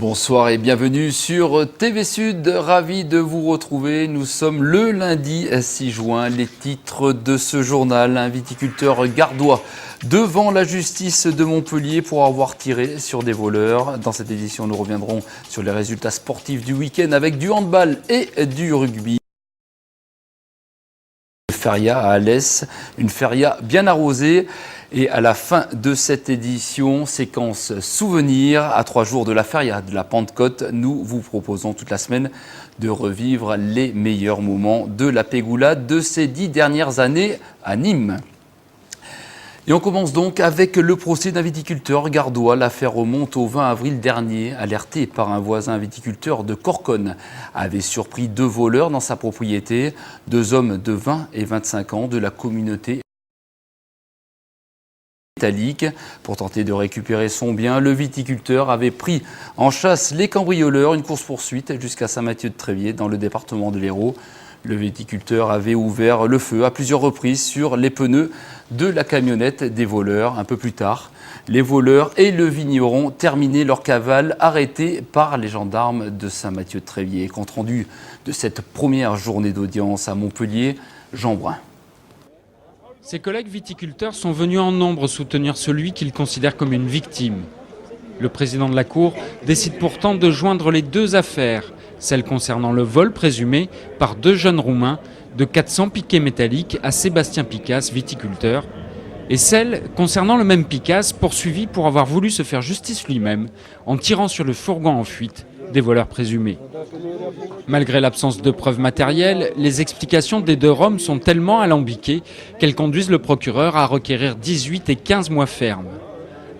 Bonsoir et bienvenue sur TV Sud, ravi de vous retrouver. Nous sommes le lundi 6 juin. Les titres de ce journal: un viticulteur gardois devant la justice de Montpellier pour avoir tiré sur des voleurs. Dans cette édition, nous reviendrons sur les résultats sportifs du week-end avec du handball et du rugby. Feria à Alès, une feria bien arrosée. Et à la fin de cette édition, séquence souvenir, à 3 jours de la feria de la Pentecôte, nous vous proposons toute la semaine de revivre les meilleurs moments de la pégoulade de ces 10 dernières années à Nîmes. Et on commence donc avec le procès d'un viticulteur gardois. L'affaire remonte au 20 avril dernier. Alerté par un voisin viticulteur de Corconne, avait surpris 2 voleurs dans sa propriété, 2 hommes de 20 et 25 ans de la communauté métallique. Pour tenter de récupérer son bien, le viticulteur avait pris en chasse les cambrioleurs, une course-poursuite jusqu'à Saint-Mathieu-de-Tréviers dans le département de l'Hérault. Le viticulteur avait ouvert le feu à plusieurs reprises sur les pneus de la camionnette des voleurs. Un peu plus tard, les voleurs et le vigneron terminaient leur cavale, arrêtés par les gendarmes de Saint-Mathieu-de-Tréviers. Compte rendu de cette première journée d'audience à Montpellier, Jean Brun. Ses collègues viticulteurs sont venus en nombre soutenir celui qu'ils considèrent comme une victime. Le président de la Cour décide pourtant de joindre les 2 affaires, celle concernant le vol présumé par 2 jeunes Roumains de 400 piquets métalliques à Sébastien Picasse, viticulteur, et celle concernant le même Picasse poursuivi pour avoir voulu se faire justice lui-même en tirant sur le fourgon en fuite des voleurs présumés. Malgré l'absence de preuves matérielles, les explications des 2 Roms sont tellement alambiquées qu'elles conduisent le procureur à requérir 18 et 15 mois fermes.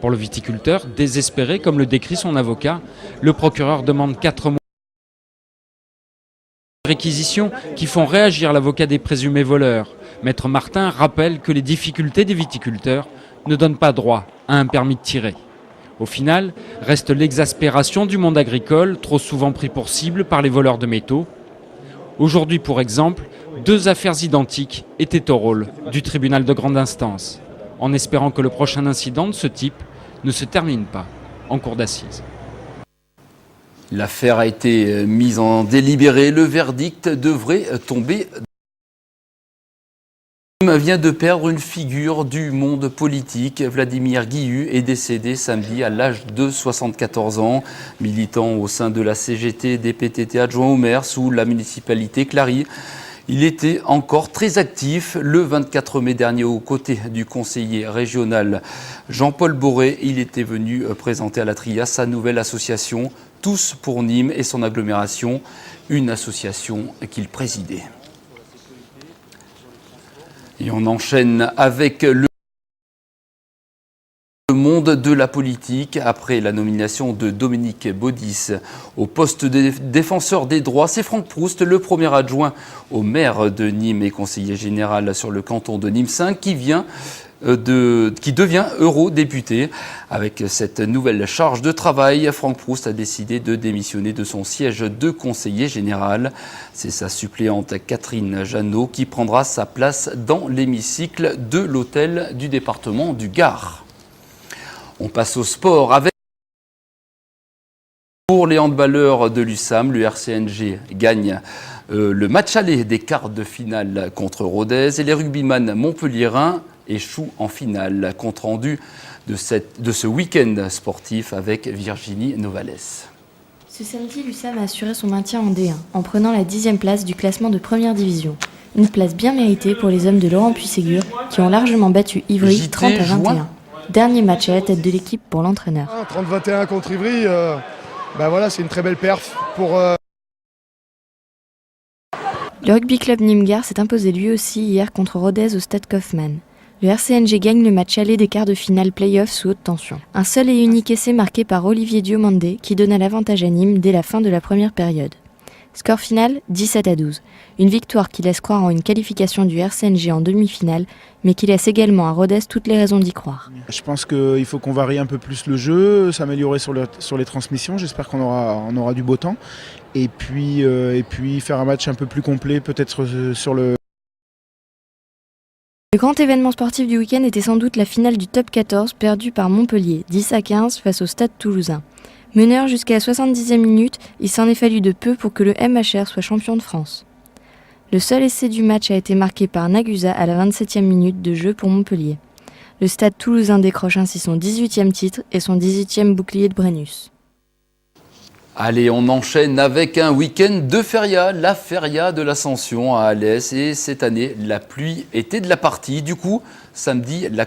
Pour le viticulteur, désespéré comme le décrit son avocat, le procureur demande 4 mois de réquisition qui font réagir l'avocat des présumés voleurs. Maître Martin rappelle que les difficultés des viticulteurs ne donnent pas droit à un permis de tirer. Au final, reste l'exaspération du monde agricole, trop souvent pris pour cible par les voleurs de métaux. Aujourd'hui, pour exemple, 2 affaires identiques étaient au rôle du tribunal de grande instance, en espérant que le prochain incident de ce type ne se termine pas en cour d'assises. L'affaire a été mise en délibéré. Le verdict devrait tomber. Vient de perdre une figure du monde politique. Vladimir Guihu est décédé samedi à l'âge de 74 ans. Militant au sein de la CGT des PTT adjoint au maire sous la municipalité Clary. Il était encore très actif le 24 mai dernier aux côtés du conseiller régional Jean-Paul Boré. Il était venu présenter à la Tria sa nouvelle association Tous pour Nîmes et son agglomération, une association qu'il présidait. Et on enchaîne avec le monde de la politique. Après la nomination de Dominique Baudis au poste de défenseur des droits, c'est Franck Proust, le premier adjoint au maire de Nîmes et conseiller général sur le canton de Nîmes 5, qui devient eurodéputé. Avec cette nouvelle charge de travail, Franck Proust a décidé de démissionner de son siège de conseiller général. C'est sa suppléante Catherine Jeannot qui prendra sa place dans l'hémicycle de l'hôtel du département du Gard. On passe au sport avec... Pour les handballeurs de l'USAM, le RCNG gagne le match aller des quarts de finale contre Rodez et les rugbyman montpelliérains échouent en finale. Compte rendu de ce week-end sportif avec Virginie Novales. Ce samedi, l'USAM a assuré son maintien en D1 en prenant la 10e place du classement de première division. Une place bien méritée pour les hommes de Laurent Puységur qui ont largement battu Ivry 30-21. Dernier match à la tête de l'équipe pour l'entraîneur. 30-21 contre Ivry, voilà, c'est une très belle perf pour... Le rugby club Nîmes-Gard s'est imposé lui aussi hier contre Rodez au stade Kaufmann. Le RCNG gagne le match aller des quarts de finale play-off sous haute tension. Un seul et unique essai marqué par Olivier Diomandé qui donna l'avantage à Nîmes dès la fin de la première période. Score final 17-12. Une victoire qui laisse croire en une qualification du RCNG en demi-finale, mais qui laisse également à Rodez toutes les raisons d'y croire. Je pense qu'il faut qu'on varie un peu plus le jeu, s'améliorer sur les transmissions. J'espère qu'on aura du beau temps. Et puis faire un match un peu plus complet, peut-être sur le... Le grand événement sportif du week-end était sans doute la finale du top 14 perdue par Montpellier, 10-15 face au Stade Toulousain. Meneur jusqu'à la 70e minute, il s'en est fallu de peu pour que le MHR soit champion de France. Le seul essai du match a été marqué par Nagusa à la 27e minute de jeu pour Montpellier. Le Stade toulousain décroche ainsi son 18e titre et son 18e bouclier de Brennus. Allez, on enchaîne avec un week-end de feria, la feria de l'Ascension à Alès. Et cette année, la pluie était de la partie. Du coup, samedi, le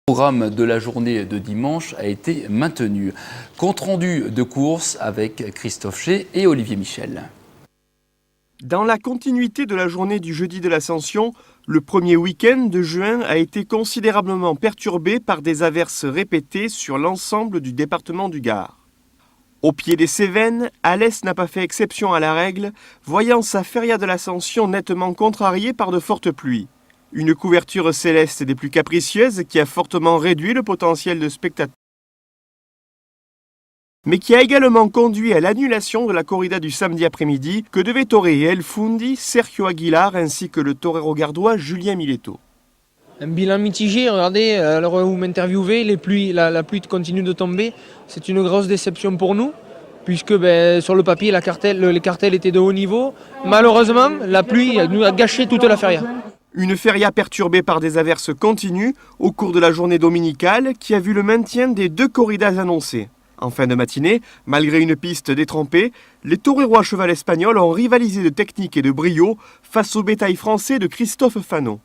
programme de la journée de dimanche a été maintenu. Compte rendu de course avec Christophe Chez et Olivier Michel. Dans la continuité de la journée du jeudi de l'Ascension, le premier week-end de juin a été considérablement perturbé par des averses répétées sur l'ensemble du département du Gard. Au pied des Cévennes, Alès n'a pas fait exception à la règle, voyant sa feria de l'Ascension nettement contrariée par de fortes pluies. Une couverture céleste des plus capricieuses qui a fortement réduit le potentiel de spectateurs, mais qui a également conduit à l'annulation de la corrida du samedi après-midi que devaient torer El Fundi, Sergio Aguilar ainsi que le torero gardois Julien Miletto. Un bilan mitigé, regardez, à l'heure où vous m'interviewez, la pluie continue de tomber. C'est une grosse déception pour nous, puisque sur le papier, les cartels étaient de haut niveau. Malheureusement, la pluie nous a gâché toute la feria. Une feria perturbée par des averses continues au cours de la journée dominicale qui a vu le maintien des 2 corridas annoncées. En fin de matinée, malgré une piste détrempée, les toreros à cheval espagnols ont rivalisé de technique et de brio face au bétail français de Christophe Fanon.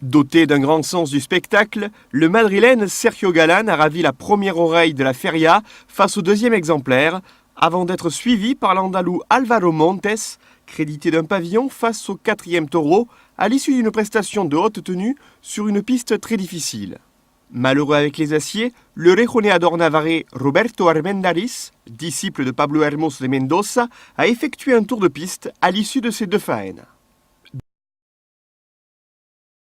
Doté d'un grand sens du spectacle, le madrilène Sergio Galán a ravi la première oreille de la feria face au deuxième exemplaire, avant d'être suivi par l'andalou Álvaro Montes, crédité d'un pavillon face au 4e taureau, à l'issue d'une prestation de haute tenue sur une piste très difficile. Malheureux avec les aciers, le rejoneador navarrais Roberto Armendáriz, disciple de Pablo Hermos de Mendoza, a effectué un tour de piste à l'issue de ces 2 faènes.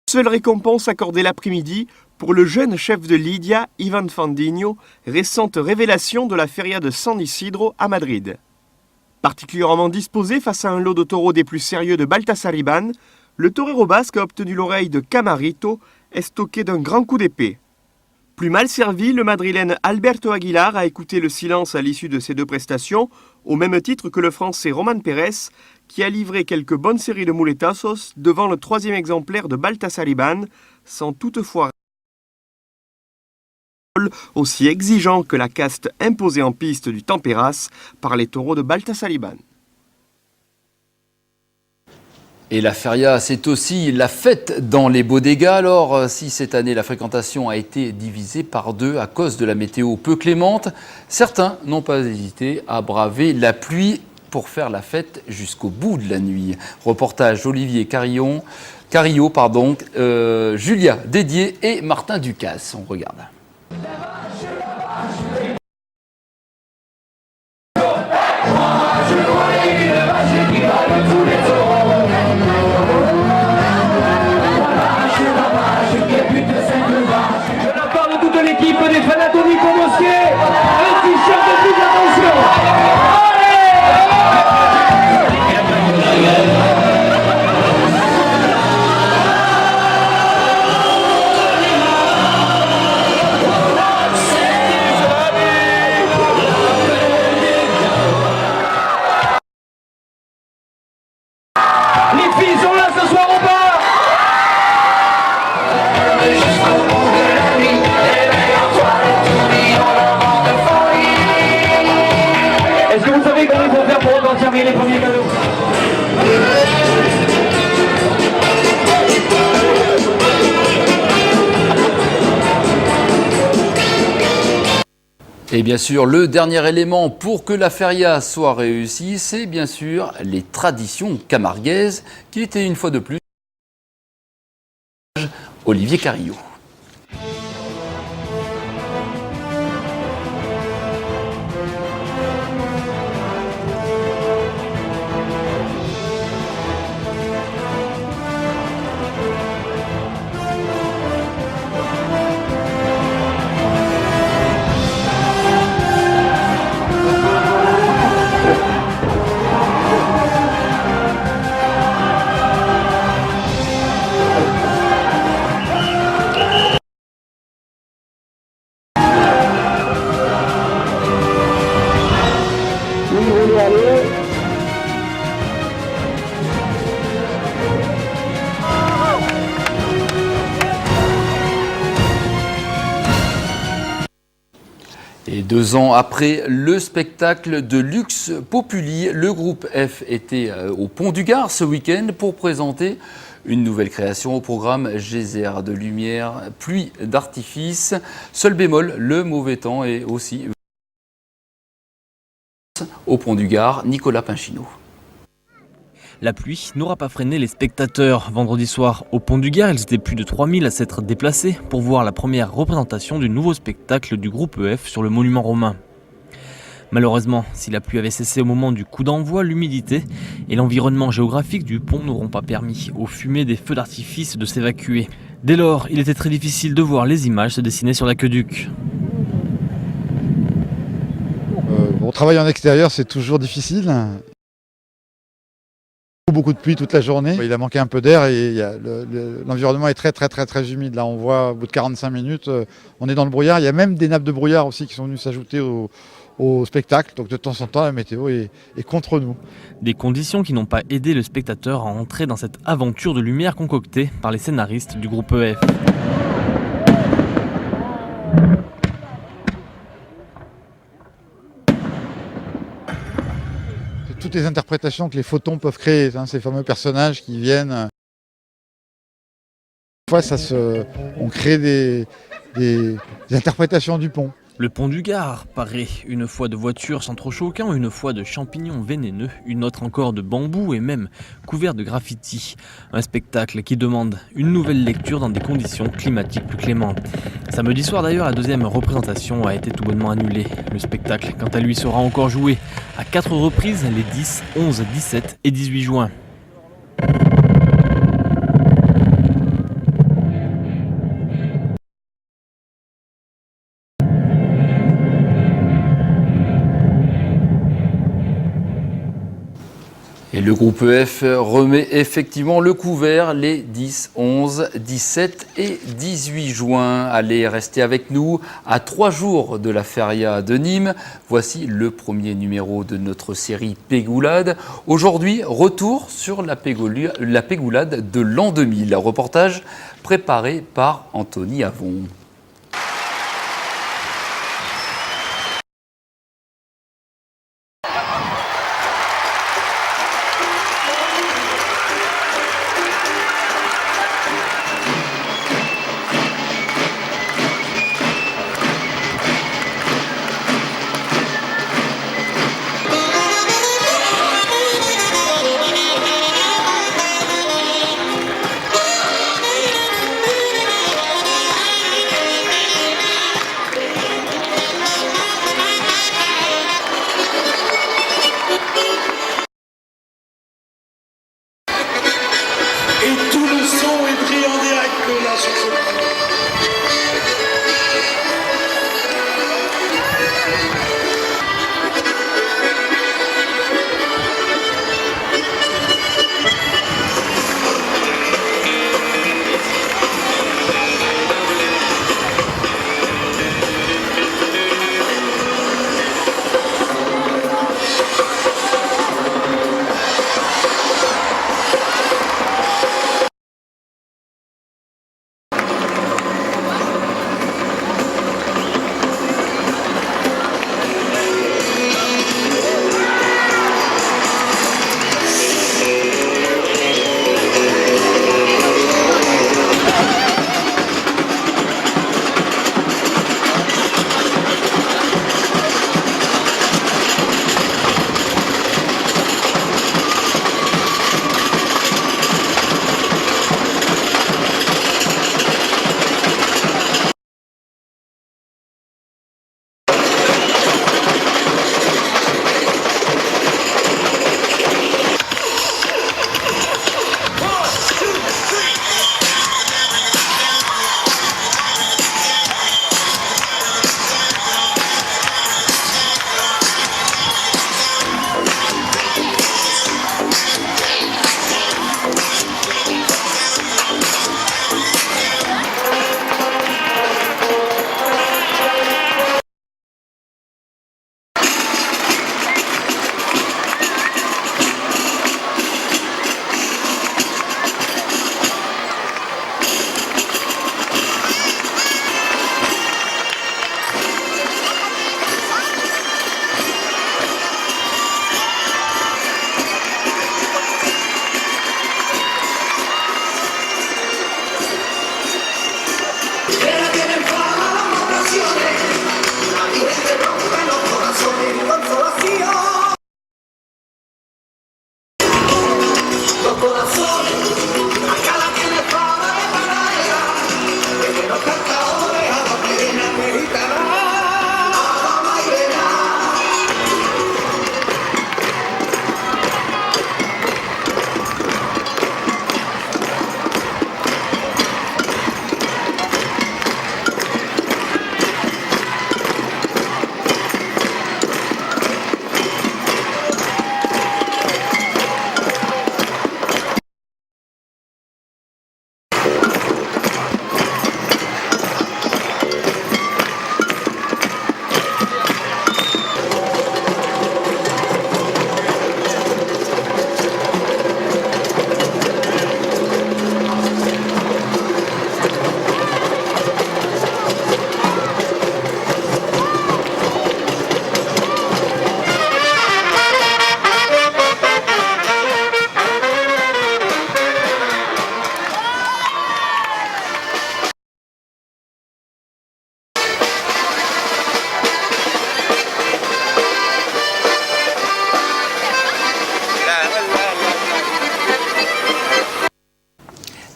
Seule récompense accordée l'après-midi pour le jeune chef de Lidia, Ivan Fandinho, récente révélation de la feria de San Isidro à Madrid. Particulièrement disposé face à un lot de taureaux des plus sérieux de Baltasariban, le torero basque a obtenu l'oreille de Camarito, estoqué d'un grand coup d'épée. Plus mal servi, le madrilène Alberto Aguilar a écouté le silence à l'issue de ces 2 prestations, au même titre que le français Roman Pérez, qui a livré quelques bonnes séries de muletazos devant le 3e exemplaire de Baltasariban, sans toutefois aussi exigeant que la caste imposée en piste du Temperas par les taureaux de Baltasariban. Et la feria, c'est aussi la fête dans les bodegas. Alors, si cette année la fréquentation a été divisée par 2 à cause de la météo peu clémente, certains n'ont pas hésité à braver la pluie pour faire la fête jusqu'au bout de la nuit. Reportage Olivier Carillo, Julia Dédier et Martin Ducasse. On regarde. Des fanatoniques au dossier, un t-shirt de plus attention. Les filles sont là ce soir au bar. Est-ce que vous savez comment il faut faire pour repartir les premiers cadeaux? Et bien sûr, le dernier élément pour que la feria soit réussie, c'est bien sûr les traditions camarguaises qui étaient une fois de plus Olivier Carillo. Et 2 ans après le spectacle de Lux Populi, le groupe F était au Pont du Gard ce week-end pour présenter une nouvelle création au programme geyser de lumière, pluie d'artifice. Seul bémol, le mauvais temps est aussi au Pont du Gard. Nicolas Pinchino. La pluie n'aura pas freiné les spectateurs. Vendredi soir, au Pont du Gard, ils étaient plus de 3000 à s'être déplacés pour voir la première représentation du nouveau spectacle du groupe F sur le monument romain. Malheureusement, si la pluie avait cessé au moment du coup d'envoi, l'humidité et l'environnement géographique du pont n'auront pas permis aux fumées des feux d'artifice de s'évacuer. Dès lors, il était très difficile de voir les images se dessiner sur l'aqueduc. Travailler en extérieur, c'est toujours difficile. Beaucoup de pluie toute la journée. Il a manqué un peu d'air et l'environnement est très humide. Là, on voit au bout de 45 minutes, on est dans le brouillard. Il y a même des nappes de brouillard aussi qui sont venues s'ajouter au spectacle. Donc de temps en temps, la météo est contre nous. Des conditions qui n'ont pas aidé le spectateur à entrer dans cette aventure de lumière concoctée par les scénaristes du groupe EF. Toutes les interprétations que les photons peuvent créer, ces fameux personnages qui viennent. Parfois, on crée des interprétations du pont. Le Pont du Gard paraît une fois de voitures sans trop choquant, une fois de champignons vénéneux, une autre encore de bambou et même couvert de graffitis. Un spectacle qui demande une nouvelle lecture dans des conditions climatiques plus clémentes. Samedi soir d'ailleurs, la deuxième représentation a été tout bonnement annulée. Le spectacle, quant à lui, sera encore joué à 4 reprises les 10, 11, 17 et 18 juin. Et le groupe EF remet effectivement le couvert les 10, 11, 17 et 18 juin. Allez, restez avec nous à 3 jours de la feria de Nîmes. Voici le premier numéro de notre série Pégoulade. Aujourd'hui, retour sur la Pégoulade de l'an 2000. Reportage préparé par Anthony Avon.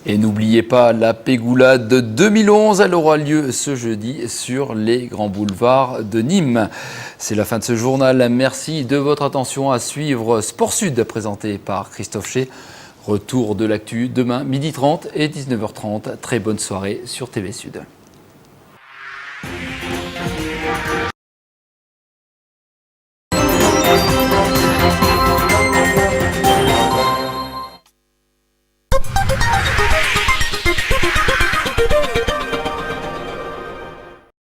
Et n'oubliez pas la Pégoulade de 2011, elle aura lieu ce jeudi sur les grands boulevards de Nîmes. C'est la fin de ce journal. Merci de votre attention. À suivre Sport Sud présenté par Christophe Chez. Retour de l'actu demain 12h30 et 19h30. Très bonne soirée sur TV Sud.